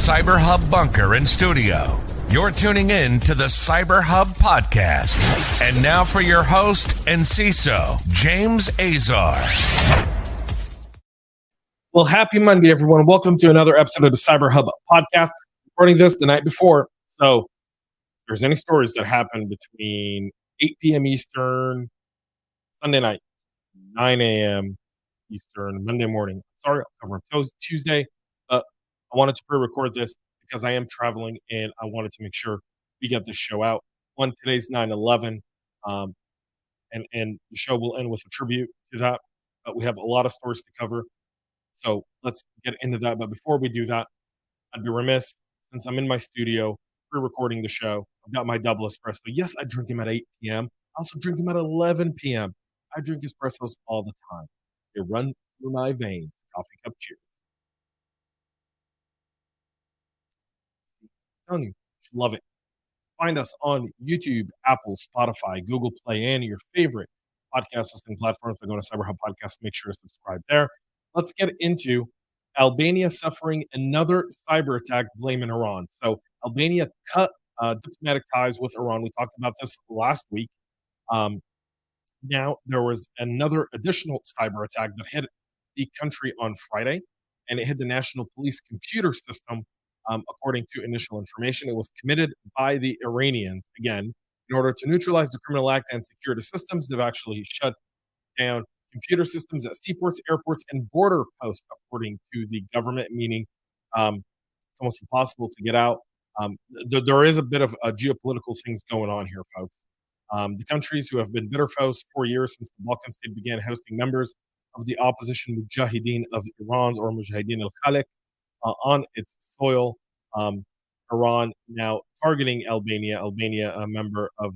CyberHub bunker and studio. You're tuning in to the CyberHub Podcast. And now for your host and CISO, James Azar. Well, happy Monday, everyone. Welcome to another episode of the CyberHub Podcast. Recording this the night before. So if there's any stories that happened between 8 p.m. Eastern, Sunday night, 9 a.m. Eastern, Monday morning. Sorry, I'll cover up Tuesday. But I wanted to pre-record this because I am traveling and I wanted to make sure we get this show out. Today's 9/11, and the show will end with a tribute to that. But we have a lot of stories to cover. So let's get into that. But before we do that, I'd be remiss, since I'm in my studio pre-recording the show. I've got my double espresso. Yes, I drink them at 8 p.m. I also drink them at 11 p.m. I drink espressos all the time. They run through my veins. Coffee cup cheers. I'm telling you should love it. Find us on YouTube, Apple, Spotify, Google Play, and your favorite podcast listening platforms. By going to CyberHub Podcast, make sure to subscribe there. Let's get into Albania suffering another cyber attack blaming Iran. So Albania cut diplomatic ties with Iran. We talked about this last week. Now there was another additional cyber attack that hit the country on Friday, and it hit the national police computer system. According to initial information, it was committed by the Iranians, again, in order to neutralize the criminal act and secure the systems. They've actually shut down computer systems at seaports, airports, and border posts, according to the government, meaning it's almost impossible to get out. There is a bit of geopolitical things going on here, folks. The countries who have been bitter foes for years since the Balkan state began hosting members of the opposition Mujahideen of Iran's or Mujahideen al-Khaliq on its soil. Iran now targeting Albania. Albania, a member of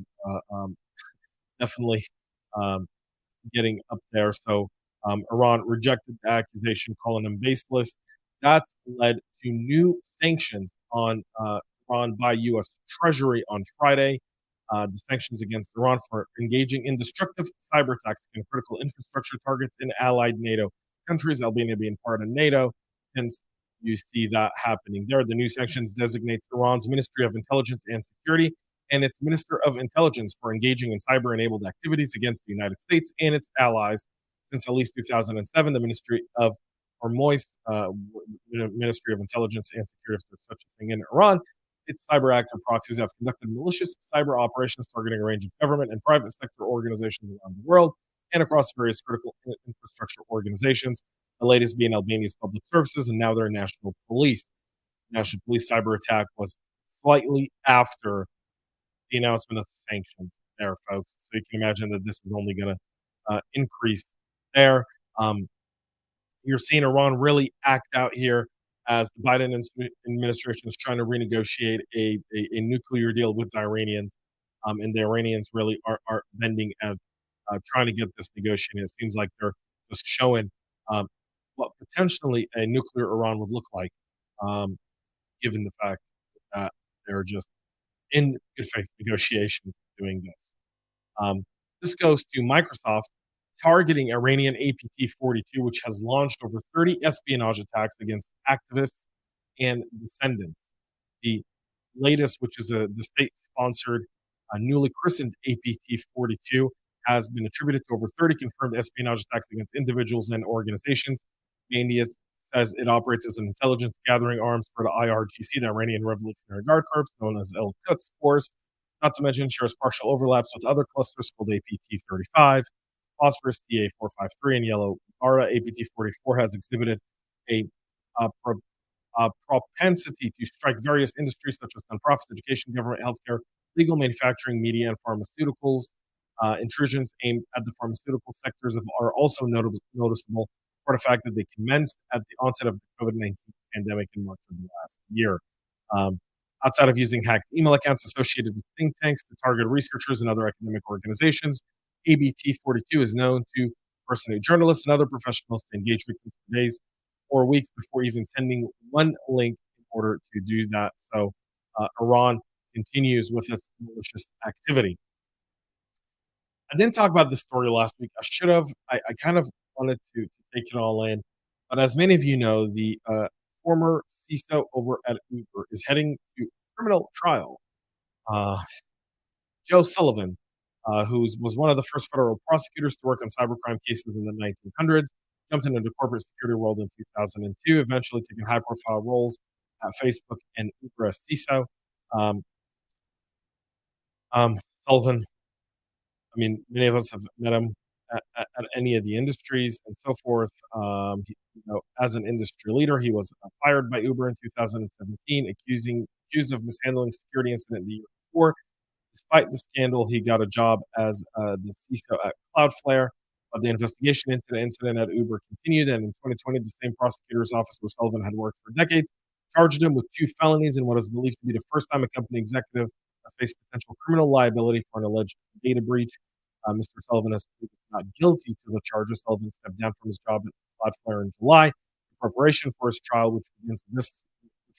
definitely getting up there. So Iran rejected the accusation, calling them baseless. That's led to new sanctions on Iran by U.S. Treasury on Friday. The sanctions against Iran for engaging in destructive cyber attacks against critical infrastructure targets in allied NATO countries, Albania being part of NATO. Hence, you see that happening there. The new sanctions designates Iran's Ministry of Intelligence and Security and its Minister of Intelligence for engaging in cyber-enabled activities against the United States and its allies since at least 2007. The Ministry of Ministry of Intelligence and Security, if there's such a thing in Iran, its cyber actor proxies have conducted malicious cyber operations targeting a range of government and private sector organizations around the world and across various critical infrastructure organizations, the latest being Albania's public services and now their national police. National police cyber attack was slightly after the announcement of sanctions there, folks. So you can imagine that this is only going to increase there. You're seeing Iran really act out here as the Biden administration is trying to renegotiate a nuclear deal with the Iranians. And the Iranians really are bending as trying to get this negotiated. It seems like they're just showing what potentially a nuclear Iran would look like, given the fact that they're just in good faith negotiations doing this. This goes to Microsoft targeting Iranian APT42, which has launched over 30 espionage attacks against activists and Dissidents. The latest, which is the state-sponsored, newly christened APT42, has been attributed to over 30 confirmed espionage attacks against individuals and organizations. India says it operates as an intelligence gathering arms for the IRGC, the Iranian Revolutionary Guard Corps, known as Al-Quds Force. Not to mention, shares partial overlaps with other clusters called APT35, Phosphorus TA453, and Yellow Ara. APT44 has exhibited a propensity to strike various industries such as nonprofits, education, government, healthcare, legal, manufacturing, media, and pharmaceuticals. Intrusions aimed at the pharmaceutical sectors are also noticeable for the fact that they commenced at the onset of the COVID-19 pandemic in March of last year. Outside of using hacked email accounts associated with think tanks to target researchers and other academic organizations, APT42 is known to impersonate journalists and other professionals to engage victims for days or weeks before even sending one link in order to do that. So Iran continues with its malicious activity. I didn't talk about this story last week. I should have. I kind of wanted to take it all in. But as many of you know, the former CISO over at Uber, is heading to criminal trial. Uh, Joe Sullivan, who was one of the first federal prosecutors to work on cybercrime cases in the 1900s, jumped into the corporate security world in 2002, eventually taking high-profile roles at Facebook and Uber as CISO. Um, Sullivan, I mean, many of us have met him at any of the industries and so forth. As an industry leader, he was fired by Uber in 2017, accused of mishandling security incident the year before. Despite the scandal, he got a job as the CISO at Cloudflare. But the investigation into the incident at Uber continued, and in 2020, the same prosecutor's office where Sullivan had worked for decades charged him with 2 felonies in what is believed to be the first time a company executive has faced potential criminal liability for an alleged data breach. Mr. Sullivan has pleaded not guilty to the charges. Sullivan stepped down from his job at Cloudflare in July in preparation for his trial, which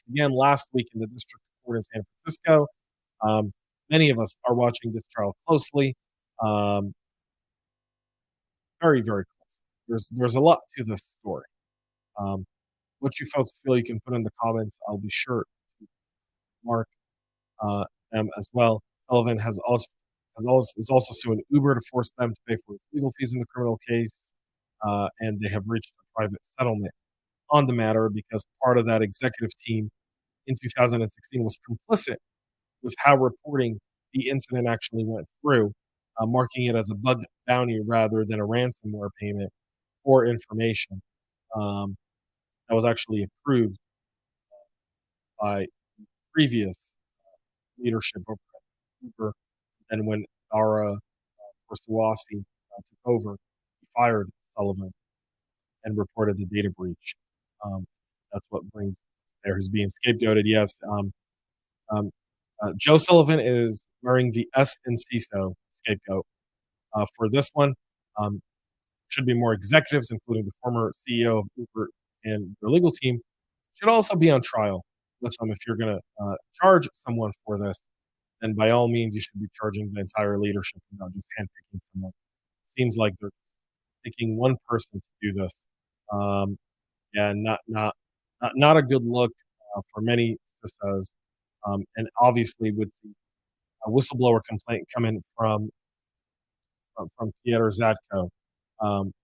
began last week in the district court in San Francisco. Many of us are watching this trial closely, very, very closely. There's a lot to this story. What you folks feel, you can put in the comments. I'll be sure to mark them as well. Sullivan is also suing Uber to force them to pay for his legal fees in the criminal case, and they have reached a private settlement on the matter because part of that executive team in 2016 was complicit with how reporting the incident actually went through, marking it as a bug bounty rather than a ransomware payment for information. That was actually approved by previous leadership of Uber. And when Dara Khosrowshahi took over, he fired Sullivan and reported the data breach. That's what brings there who's being scapegoated. Yes, Joe Sullivan is wearing the S in CISO scapegoat for this one. Should be more executives, including the former CEO of Uber and their legal team, should also be on trial with them. If you're going to charge someone for this, then by all means you should be charging the entire leadership and not just handpicking someone. It seems like they're picking one person to do this. Not a good look for many CISOs. And obviously, with the whistleblower complaint coming from Piotr Zatko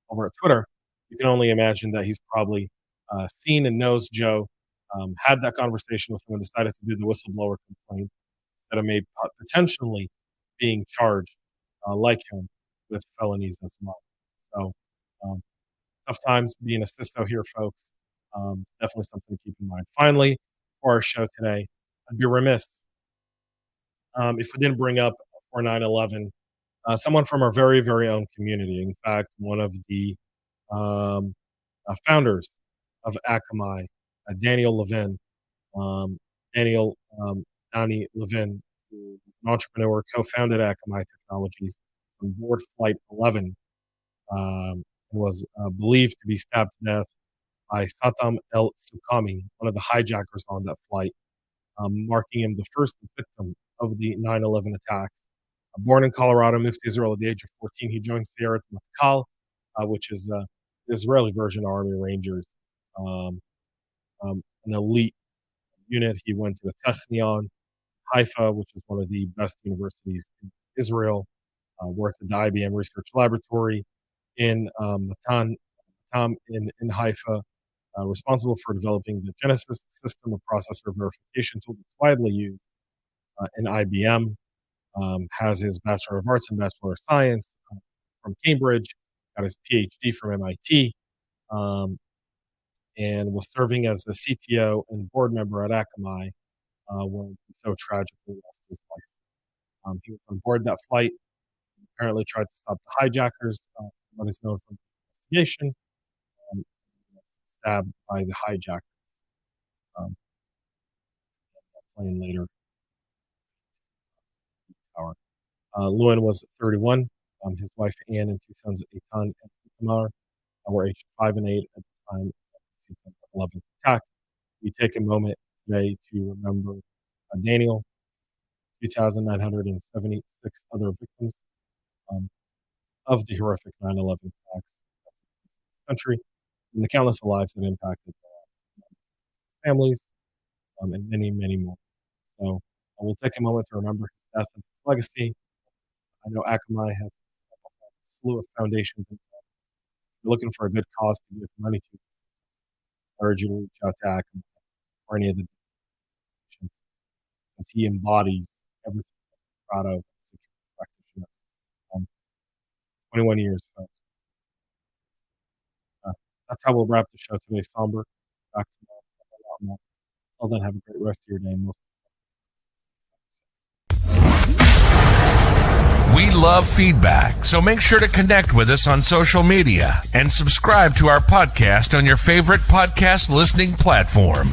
over at Twitter, you can only imagine that he's probably seen and knows Joe, had that conversation with him, and decided to do the whistleblower complaint that are made potentially being charged like him with felonies as well. So tough times being a CISO here, folks. Definitely something to keep in mind. Finally, for our show today, I'd be remiss if we didn't bring up for 9/11 someone from our very, very own community. In fact, one of the founders of Akamai, Daniel Lewin. Danny Lewin, who is an entrepreneur, co-founded Akamai Technologies on board Flight 11, and was believed to be stabbed to death by Satam El-Sukami, one of the hijackers on that flight, marking him the first victim of the 9/11 attacks. Born in Colorado, moved to Israel at the age of 14, he joined Sierra Matkal, which is the Israeli version of Army Rangers, an elite unit. He went to the Technion, Haifa, which is one of the best universities in Israel, worked at the IBM Research Laboratory in Matan in Haifa, responsible for developing the Genesis system, a processor verification tool that's widely used in IBM. Has his Bachelor of Arts and Bachelor of Science from Cambridge, got his PhD from MIT, and was serving as the CTO and board member at Akamai when he so tragically lost his life. He was on board that flight, apparently tried to stop the hijackers, what is known from the investigation, stabbed by the hijackers. Plane later. Lewin was 31. His wife Anne and 2 sons, Eitan and Itamar, were aged 5 and 8 at the time of the September 11th attack. We take a moment today to remember Daniel, 2,976 other victims of the horrific 9/11 attacks in this country, and the countless lives that impacted. families, and many, many more. So we'll take a moment to remember his death and his legacy. I know Akamai has a slew of foundations. If you're looking for a good cause to give money to, I urge you to reach out to Akamai or any of the foundations, because he embodies everything I'm proud of security practitioners. 21 years, folks. That's how we'll wrap the show today. Somber. Back tomorrow. A lot more. Till then, have a great rest of your day. We love feedback, so make sure to connect with us on social media and subscribe to our podcast on your favorite podcast listening platform.